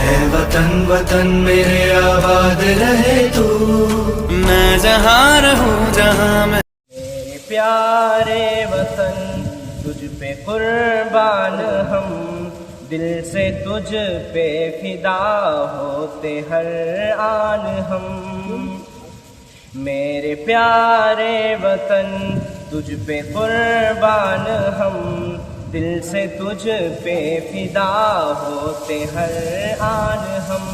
اے وطن وطن میرے آباد رہے تو، میں جہاں رہوں جہاں میں میرے پیارے وطن تجھ پہ قربان ہم، دل سے تجھ پہ فدا ہوتے ہر آن ہم۔ میرے پیارے وطن تجھ پہ قربان ہم، دل سے تجھ پہ فدا ہوتے ہر آن ہم۔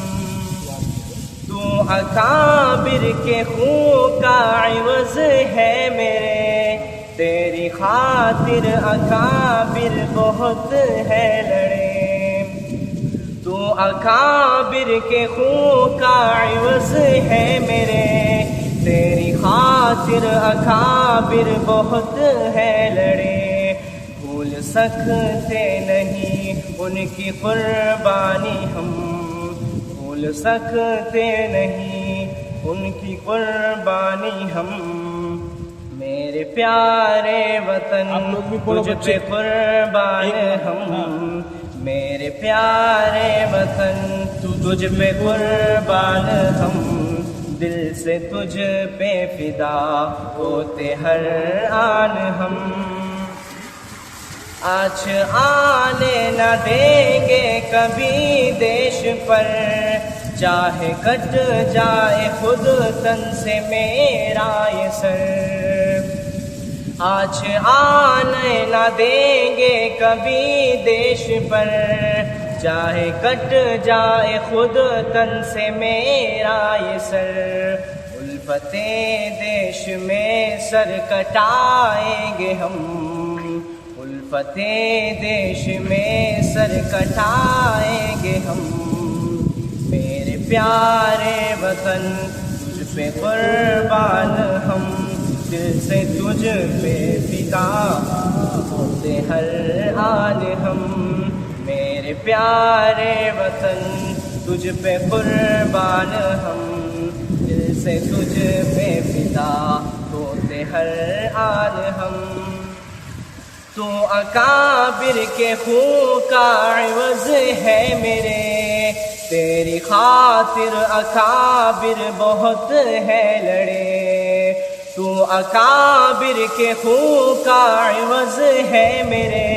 تو اکابر کے خون کا عوض ہے میرے، تیری خاطر اکابر بہت ہے لڑے۔ تو اکابر کے خون کا عوض ہے میرے، تیری خاطر اکابر بہت ہے لڑے۔ بھول سکتے نہیں ان کی قربانی ہم، بھول سکتے نہیں ان کی قربانی ہم۔ میرے پیارے وطن تجھ پہ قربان ہم، میرے پیارے وطن تجھ پہ قربان ہم، دل سے تجھ پہ فدا ہوتے ہر آن ہم۔ آج آنے نہ دیں گے کبھی دیش پر، چاہے کٹ جائے خود تن سے میرا یہ سر۔ آج آنے نہ دیں گے کبھی دیش پر، چاہے کٹ جائے خود تن سے میرا یہ سر۔ الفت دیش میں سر کٹائیں گے ہم، الفت دیش میں سر کٹائیں گے ہم۔ میرے پیارے وطن تجھ پہ قربان ہم، دل سے تجھ پہ فدا ہوتے ہر آن ہم۔ میرے پیارے وطن تجھ پہ قربان ہم، دل سے تجھ پہ فدا ہوتے ہر آن ہم۔ تو اکابر کے خون کا عوض ہے میرے، تیری خاطر اکابر بہت ہے لڑے۔ تو اکابر کے خون کا عوض ہے میرے،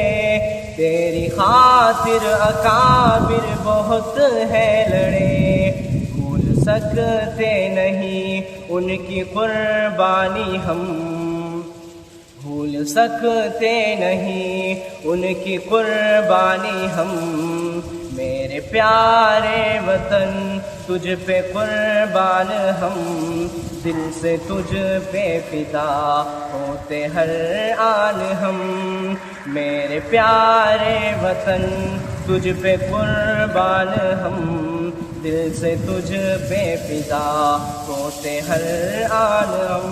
تیری خاطر اکابر بہت ہے لڑے۔ بھول سکتے نہیں ان کی قربانی ہم، بھول سکتے نہیں ان کی قربانی ہم۔ میرے پیارے وطن تجھ پہ قربان ہم، دل سے تجھ پہ فدا ہوتے ہر آن ہم۔ میرے پیارے وطن تجھ پہ قربان ہم، دل سے تجھ پہ فدا ہوتے ہر آن ہم۔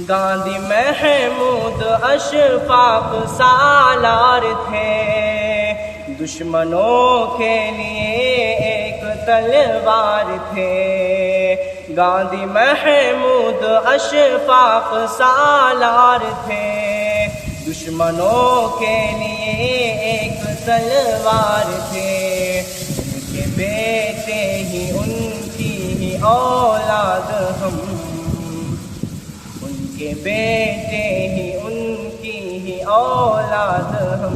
گاندھی محمود اشفاق سالار تھے، دشمنوں کے لیے ایک تلوار تھے۔ گاندھی محمود اشفاق سالار تھے، دشمنوں کے لیے ایک تلوار تھے۔ ان کے بیٹے ہی ان کی ہی اولاد ہم، کہ بیٹے ہی ان کی ہی اولاد ہم۔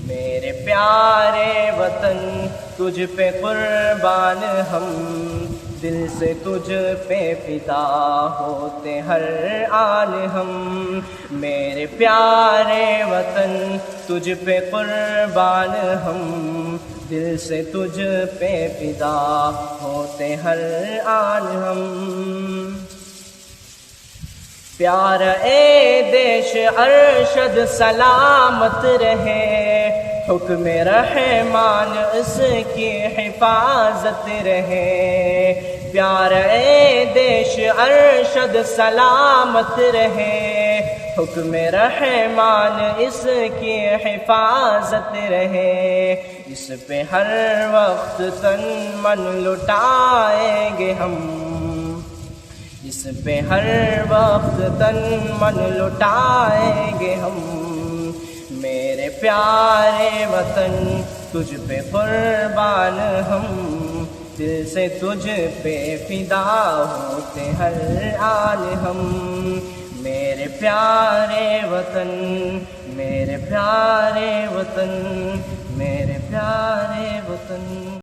میرے پیارے وطن تجھ پہ قربان ہم، دل سے تجھ پہ فدا ہوتے ہر آن ہم۔ میرے پیارے وطن تجھ پہ قربان ہم، دل سے تجھ پہ فدا ہوتے ہر آن ہم۔ پیارا اے دیش ارشد سلامت رہے، حکم رحمان اس کی حفاظت رہے۔ پیارا اے دیش ارشد سلامت رہے، حکم رحمان اس کی حفاظت رہے۔ اس پہ ہر وقت تن من لٹائیں گے ہم، اس پہ ہر وقت تن من لٹائیں گے ہم۔ پیارے وطن تجھ پہ قربان ہم، دل سے تجھ پہ فدا ہوتے ہر آن ہم، میرے پیارے وطن، میرے پیارے وطن، میرے پیارے وطن۔